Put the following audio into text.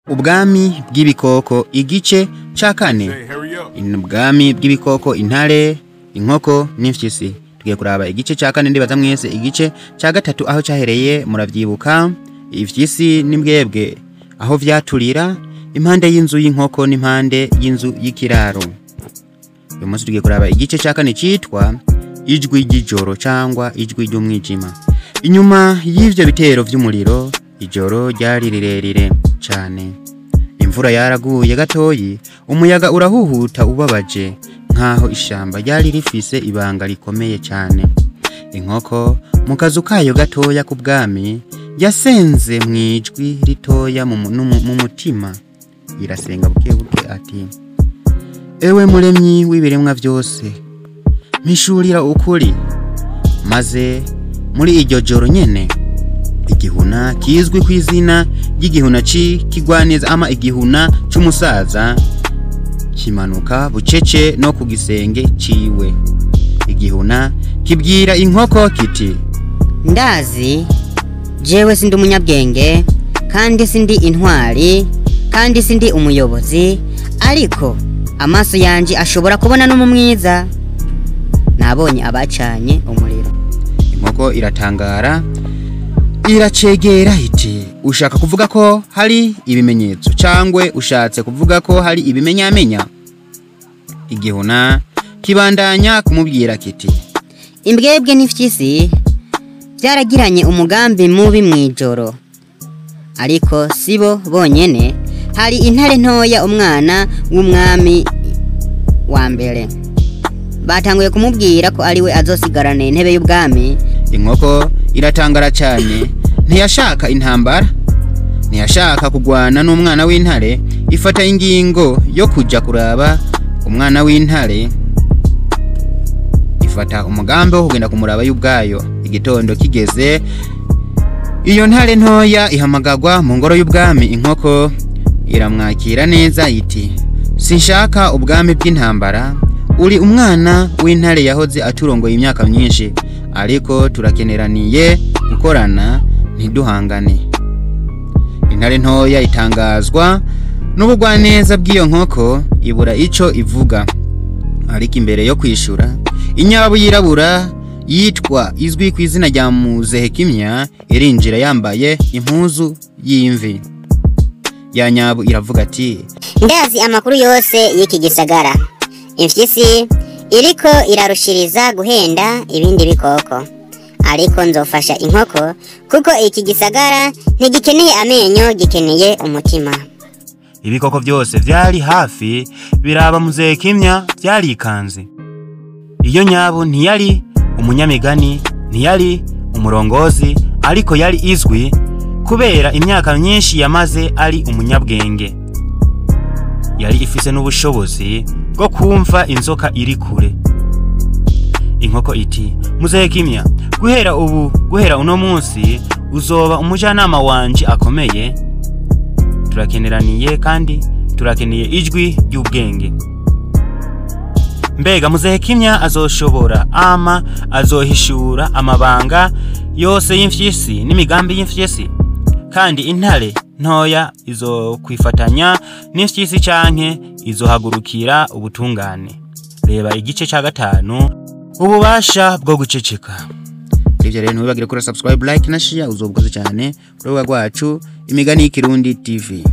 Ubwami bw'ibikoko igice ca kane. Ubwami bw'ibikoko intare, inkoko n'imfyisi. Tugiye kuraba igice ca kane ndibaza mwese igice ca gatatu aho cahereye muravyibuka. Ifyisi n'imbwebwe aho vyaturira impande y'inzu y'inkoko n'impande y'inzu y'ikiraro. Uyu munsi tugiye kuraba igice ca kane citwa ijwi ry'ijoro cangwa ijwi ry'umwijima. Inyuma y'ivyo bitero vy'umuriro ijoro ryari rirerire cyane. Imvura yaraguye gatoyi, umuyaga urahuhuta ubabaje nkaho ishamba ryari rifise ibanga rikomeye cyane. Inkoko mu kazu kayo gatoya ku bwami yasenze mwijwi ritoya mu mutima, irasenga buke buke ati: ewe muremyi w'ibiremwa byose, mpishurira ukuri. Maze muri iryo joro nyene igihuna kizwi ku izina ry'igihuna kigwaneza ama igihuna c'umusaza kimanuka bucece no ku gisenge ciwe. Igihuna kibwira inkoko kiti: ndazi jewe sindi umunyabwenge kandi sindi intwari kandi sindi umuyobozi, ariko amaso yanje ashobora kubona no mu mwiza. Nabonye abacanye umuriro. Inkoko iratangara iracegera iti: ushaka kuvuga ko hari ibimenyetso cangwe ushatse kuvuga ko hari ibimenyamenya? Igihuna kibandanya kumubwira kiti: imbwebwe n'ifyisi byaragiranye umugambi mubi mwijoro, ariko sibo bonyene. Hari intare ntoya umwana w'umwami wa mbere, batanguye kumubwira ko ari we azosigarana intebe y'ubwami. Inkoko iratangara cyane, ntiyashaka intambara, ntiyashaka kugwana n'umwana w'intare. Ifata ingingo yo kuja kuraba umwana w'intare, ifata umugambi wo kugenda kumuraba y'ubwayo. Igitondo kigeze, iyo ntare ntoya ihamagagwa mu ngoro y'ubwami. Inkoko iramwakira neza iti: sinshaka ubwami bw'intambara, uri umwana w'intare yahoze aturongoye imyaka myinshi, ariko turakeneraniye gukorana ntiduhangane. Intare ntoya itangazwa n'ubugwaneza bw'iyo nkoko, ibura ico ivuga. Ariko imbere yo kwishura, inyabu yirabura yitwa izwi ku izina rya Muzehekimya irinjira yambaye impuzu y'imvi. Ya nyabu iravuga ati: ndazi amakuru yose y'iki gisagara. Imfyisi iriko irarushiriza guhenda ibindi bikoko, ariko nzofasha inkoko kuko iki gisagara ntigikeneye amenyo, gikeneye umutima. Ibikoko byose vyari hafi biraba Muzehekimya byarikanze. Iyo nyabu ntiyari umunyamigani, ntiyari umurongozi, ariko yari izwi kubera imyaka myinshi yamaze ari umunyabwenge. Yari ifise n'ubushobozi bwo kumva inzoka iri kure. Inkoko iti: Muzehekimya, guhera uno munsi uzoba umujanama wanje akomeye. Turakeneraniye kandi turakeneye ijwi ry'ubwenge. Mbega Muzehekimya azoshobora ama azohishura amabanga yose y'imfyisi n'imigambi y'imfyisi? Kandi intare ntoya izokwifatanya n'imfyisi canke izohagurukira ubutungane? Reba igice ca gatanu, ububasha bwo guceceka. Ivyo rero ntubagire kuri subscribe, like na share, uzobwoze cyane urubuga rwacu Imigani y'Ikirundi TV.